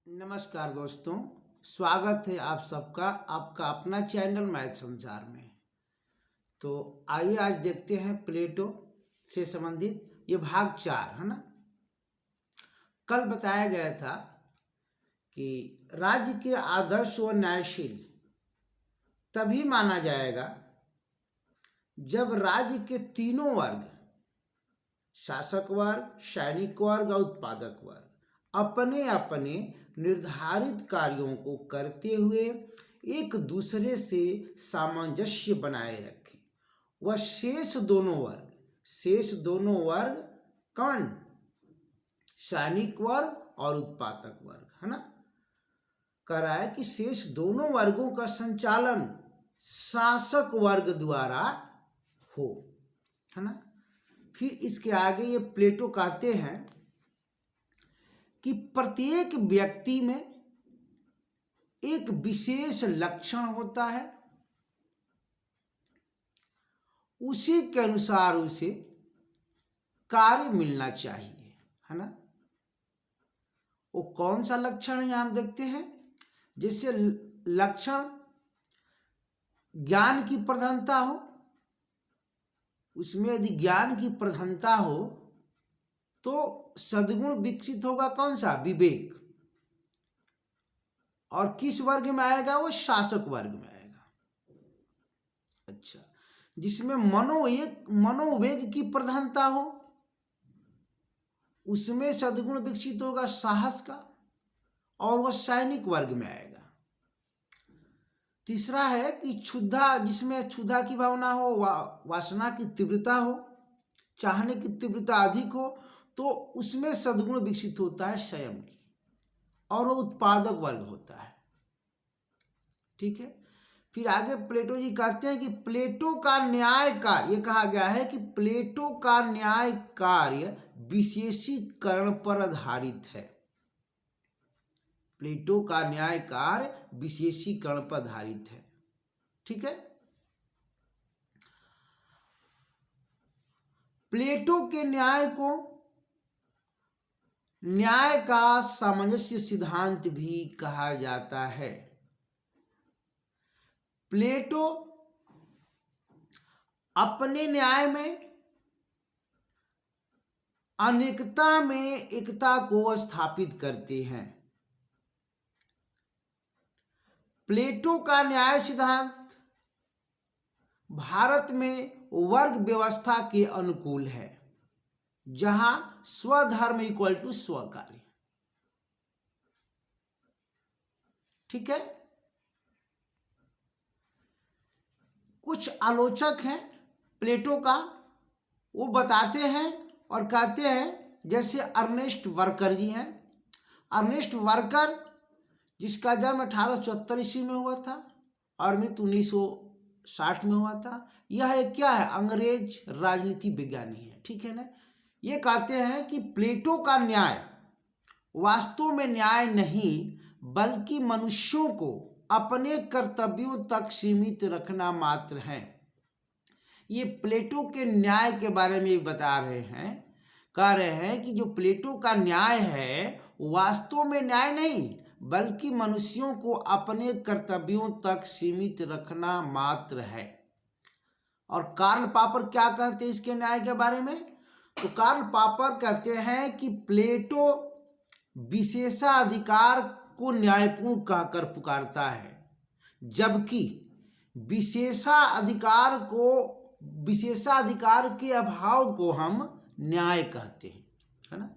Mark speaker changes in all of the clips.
Speaker 1: नमस्कार दोस्तों, स्वागत है आप सबका आपका अपना चैनल मैथ संसार में। तो आइए आज देखते हैं प्लेटो से संबंधित ये भाग 4 है ना। कल बताया गया था कि राज्य के आदर्श व न्यायशील तभी माना जाएगा जब राज्य के तीनों वर्ग, शासक वर्ग, सैनिक वर्ग और उत्पादक वर्ग अपने अपने निर्धारित कार्यों को करते हुए एक दूसरे से सामंजस्य बनाए रखें। वह शेष दोनों वर्ग कौन? सैनिक वर्ग और उत्पादक वर्ग, है ना। कह रहा है कि शेष दोनों वर्गों का संचालन शासक वर्ग द्वारा हो, है ना। फिर इसके आगे ये प्लेटो कहते हैं कि प्रत्येक व्यक्ति में एक विशेष लक्षण होता है, उसी के अनुसार उसे कार्य मिलना चाहिए, है ना। वो कौन सा लक्षण है हम देखते हैं। जैसे लक्षण ज्ञान की प्रधानता हो, उसमें यदि ज्ञान की प्रधानता हो तो सद्गुण विकसित होगा, कौन सा? विवेक। और किस वर्ग में आएगा? वो शासक वर्ग में आएगा। अच्छा, जिसमें मनोवेग की प्रधानता हो उसमें सद्गुण विकसित होगा साहस का, और वह सैनिक वर्ग में आएगा। तीसरा है कि क्षुधा, जिसमें क्षुधा की भावना हो, वासना की तीव्रता हो, चाहने की तीव्रता अधिक हो, तो उसमें सद्गुण विकसित होता है संयम की, और वो उत्पादक वर्ग होता है। ठीक है। फिर आगे प्लेटो जी कहते हैं कि प्लेटो का न्याय कार्य, ये कहा गया है कि प्लेटो का न्याय कार्य विशेषीकरण पर आधारित है। प्लेटो का न्याय कार्य विशेषीकरण पर आधारित है। ठीक है। प्लेटो के न्याय को न्याय का सामंजस्य सिद्धांत भी कहा जाता है। प्लेटो अपने न्याय में अनेकता में एकता को स्थापित करते हैं। प्लेटो का न्याय सिद्धांत भारत में वर्ग व्यवस्था के अनुकूल है, जहां स्वधर्म इक्वल टू स्वकार्य। ठीक है। कुछ आलोचक हैं प्लेटो का, वो बताते हैं और कहते हैं, जैसे अर्नेस्ट वर्कर जी हैं। अर्नेस्ट वर्कर, जिसका जन्म 1874 ईस्वी में हुआ था और मृत्यु 1960 में हुआ था। यह एक क्या है? अंग्रेज राजनीति विज्ञानी है। ठीक है ना। ये कहते हैं कि प्लेटो का न्याय वास्तव में न्याय नहीं, बल्कि मनुष्यों को अपने कर्तव्यों तक सीमित रखना मात्र है। ये प्लेटो के न्याय के बारे में बता रहे हैं, कह रहे हैं कि जो प्लेटो का न्याय है वास्तव में न्याय नहीं, बल्कि मनुष्यों को अपने कर्तव्यों तक सीमित रखना मात्र है। और कार्ल पापर क्या कहते हैं इसके न्याय के बारे में? तो कार्ल पापर कहते हैं कि प्लेटो विशेषाधिकार को न्यायपूर्ण कहकर पुकारता है, जबकि विशेषाधिकार के अभाव को हम न्याय कहते हैं, है ना।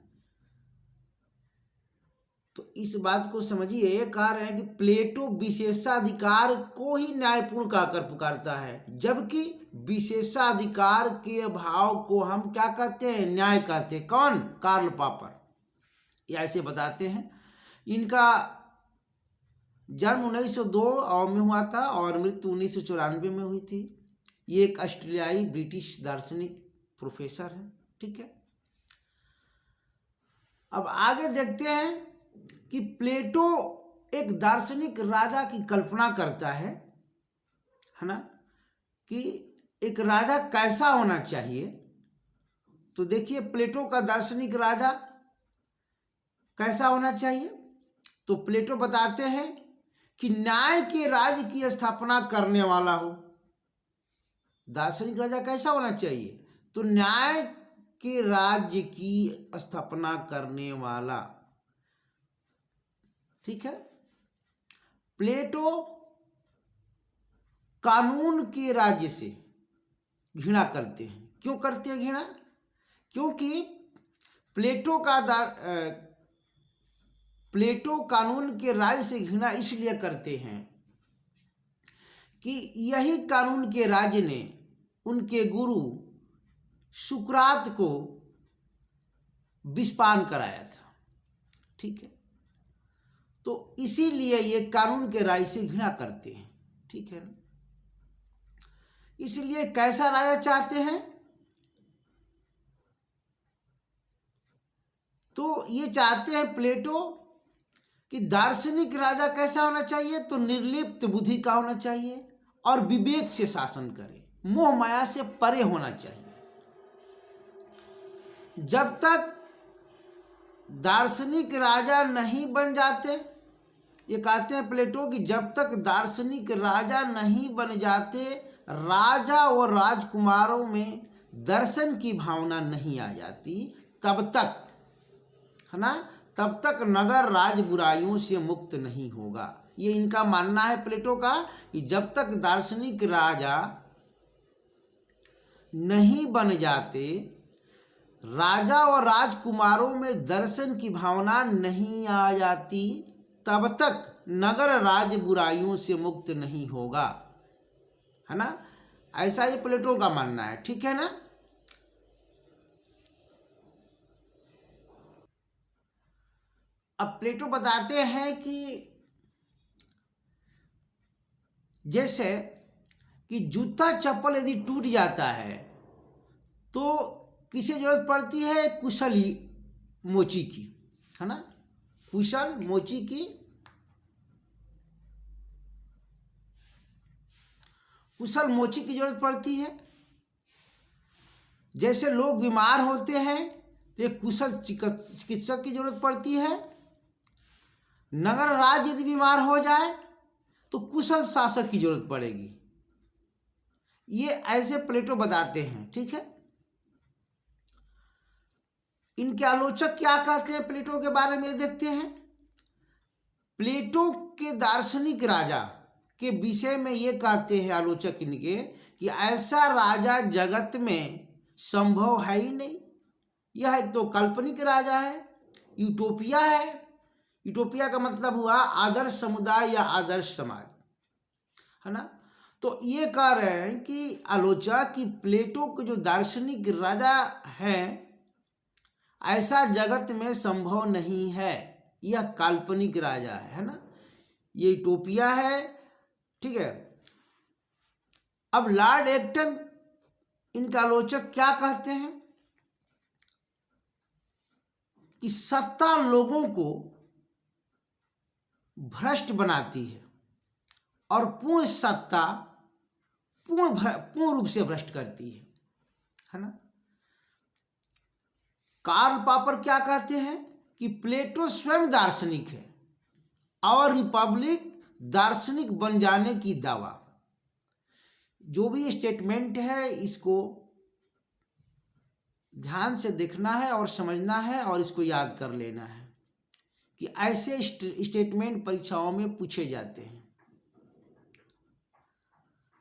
Speaker 1: तो इस बात को समझिए। ये कह रहे हैं कि प्लेटो विशेषाधिकार को ही न्यायपूर्ण कहकर पुकारता है, जबकि विशेषाधिकार के अभाव को हम क्या कहते हैं? न्याय कहते हैं। कौन? कार्ल पापर। ये ऐसे बताते हैं। इनका जन्म 1902 में हुआ था और मृत्यु 1994 में हुई थी। ये एक ऑस्ट्रेलियाई ब्रिटिश दार्शनिक प्रोफेसर है। ठीक है। अब आगे देखते हैं कि प्लेटो एक दार्शनिक राजा की कल्पना करता है ना, कि एक राजा कैसा होना चाहिए। तो देखिए प्लेटो का दार्शनिक राजा कैसा होना चाहिए। तो प्लेटो बताते हैं कि न्याय के राज्य की स्थापना करने वाला हो। दार्शनिक राजा कैसा होना चाहिए? तो न्याय के राज्य की स्थापना करने वाला। ठीक है। प्लेटो कानून के राज्य से घृणा करते हैं। क्यों करते हैं घृणा? क्योंकि प्लेटो कानून के राज्य से घृणा इसलिए करते हैं कि यही कानून के राज्य ने उनके गुरु सुकरात को विषपान कराया था। ठीक है। तो इसीलिए ये कानून के राज्य से घृणा करते हैं। ठीक है ना। इसलिए कैसा राजा चाहते हैं? तो ये चाहते हैं प्लेटो कि दार्शनिक राजा कैसा होना चाहिए? तो निर्लिप्त बुद्धि का होना चाहिए और विवेक से शासन करे, मोह माया से परे होना चाहिए। जब तक दार्शनिक राजा नहीं बन जाते, ये कहते हैं प्लेटो कि जब तक दार्शनिक राजा नहीं बन जाते, राजा और राजकुमारों में दर्शन की भावना नहीं आ जाती, तब तक, है ना, तब तक नगर राज बुराइयों से मुक्त नहीं होगा। ये इनका मानना है प्लेटो का कि जब तक दार्शनिक राजा नहीं बन जाते, राजा और राजकुमारों में दर्शन की भावना नहीं आ जाती, तब तक नगर राज बुराइयों से मुक्त नहीं होगा। है ना। ऐसा ही प्लेटो का मानना है। ठीक है ना। अब प्लेटो बताते हैं कि जैसे कि जूता चप्पल यदि टूट जाता है तो किसे जरूरत पड़ती है? कुशल मोची की, है ना। कुशल मोची की, कुशल मोची की जरूरत पड़ती है। जैसे लोग बीमार होते हैं तो एक कुशल चिकित्सक की जरूरत पड़ती है। नगर राज्य यदि बीमार हो जाए तो कुशल शासक की जरूरत पड़ेगी। ये ऐसे प्लेटो बताते हैं। ठीक है। इनके आलोचक क्या कहते हैं प्लेटो के बारे में देखते हैं। प्लेटो के दार्शनिक राजा के विषय में ये कहते हैं आलोचक इनके कि ऐसा राजा जगत में संभव है ही नहीं। यह एक तो काल्पनिक राजा है, यूटोपिया है। यूटोपिया का मतलब हुआ आदर्श समुदाय या आदर्श समाज, है ना। तो ये कह रहे हैं कि आलोचक कि प्लेटो के जो दार्शनिक राजा हैं ऐसा जगत में संभव नहीं है, यह काल्पनिक राजा है ना, ये यूटोपिया है। ठीक है। अब लॉर्ड एक्टन इनका आलोचक क्या कहते हैं कि सत्ता लोगों को भ्रष्ट बनाती है और पूर्ण सत्ता पूर्ण रूप से भ्रष्ट करती है ना। कार्ल पॉपर क्या कहते हैं कि प्लेटो स्वयं दार्शनिक है और रिपब्लिक दार्शनिक बन जाने की दावा। जो भी स्टेटमेंट है इसको ध्यान से देखना है और समझना है और इसको याद कर लेना है कि ऐसे स्टेटमेंट परीक्षाओं में पूछे जाते हैं।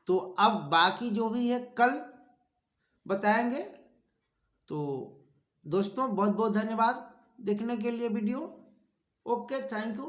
Speaker 1: तो अब बाकी जो भी है कल बताएंगे। तो दोस्तों बहुत बहुत धन्यवाद देखने के लिए वीडियो। Okay, thank you.